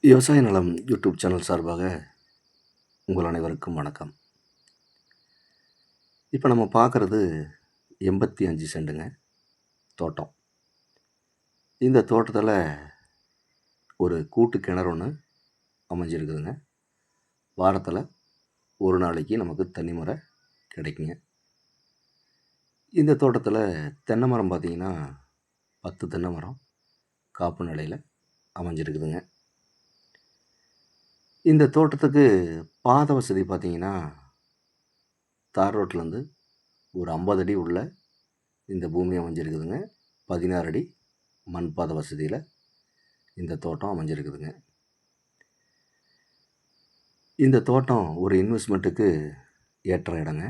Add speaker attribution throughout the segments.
Speaker 1: விவசாய நலம் YouTube channel சார்பாக உங்கள் அனைவருக்கும் வணக்கம். இப்போ நம்ம பார்க்குறது 85 சென்ட்டுங்க தோட்டம். இந்த தோட்டத்தில் ஒரு கூட்டு கிணறு ஒன்று அமைஞ்சிருக்குதுங்க. வாரத்தில் ஒரு நாளைக்கு நமக்கு தண்ணி முறை கிடைக்குங்க. இந்த தோட்டத்தில் தென்னை மரம் பார்த்திங்கன்னா 10 தென்னை மரம் காப்பு நிலையில் அமைஞ்சிருக்குதுங்க. இந்த தோட்டத்துக்கு பாதை வசதி பார்த்திங்கன்னா தார் ரோட்லேருந்து ஒரு 50 அடி உள்ள இந்த பூமி அமைஞ்சிருக்குதுங்க. 16 அடி மண் பாதை வசதியில் இந்த தோட்டம் அமைஞ்சிருக்குதுங்க. இந்த தோட்டம் ஒரு இன்வெஸ்ட்மெண்ட்டுக்கு ஏற்ற இடங்க.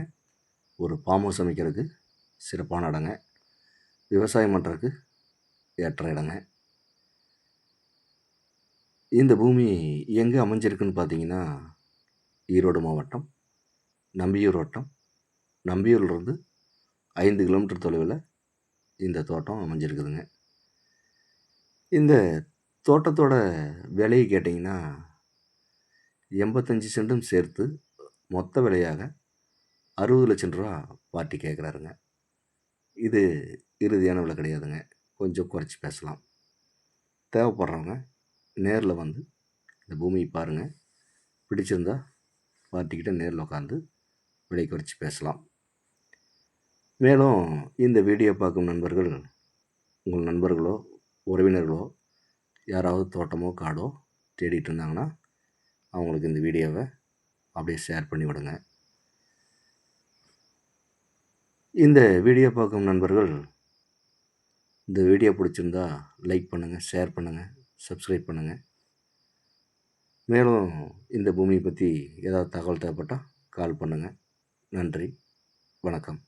Speaker 1: ஒரு ஃபார்ம் ஹவுஸ் அமைக்கிறதுக்கு சிறப்பான இடங்க. விவசாயம் பண்ணுறதுக்கு ஏற்ற இடங்க. இந்த பூமி எங்கே அமைஞ்சிருக்குன்னு பார்த்தீங்கன்னா ஈரோடு மாவட்டம் நம்பியூர் வட்டம். நம்பியூர்லேருந்து 5 கிலோமீட்டர் தொலைவில் இந்த தோட்டம் அமைஞ்சிருக்குதுங்க. இந்த தோட்டத்தோட விலையை கேட்டிங்கன்னா 85 சென்ட்டும் சேர்த்து மொத்த விலையாக 60 லட்சம் ரூபா பார்ட்டி கேட்குறாருங்க. இது இறுதியான விலை கிடையாதுங்க. கொஞ்சம் குறைச்சி பேசலாம். தேவைப்படுறவங்க நேரில் வந்து இந்த பூமியை பாருங்கள். பிடிச்சிருந்தா பார்ட்டிக்கிட்ட நேரில் உட்காந்து விலை குறைச்சி பேசலாம். மேலும் இந்த வீடியோ பார்க்கும் நண்பர்கள் உங்கள் நண்பர்களோ உறவினர்களோ யாராவது தோட்டமோ காடோ தேடிட்டு இருந்தாங்கன்னா அவங்களுக்கு இந்த வீடியோவை அப்படியே ஷேர் பண்ணி விடுங்க. இந்த வீடியோ பார்க்கும் நண்பர்கள் இந்த வீடியோ பிடிச்சிருந்தா லைக் பண்ணுங்கள், ஷேர் பண்ணுங்கள், சப்ஸ்கிரைப் பண்ணுங்கள். மேலும் இந்த பூமியை பற்றி ஏதாவது தகவல் தேவைப்பட்டால் கால் பண்ணுங்கள். நன்றி, வணக்கம்.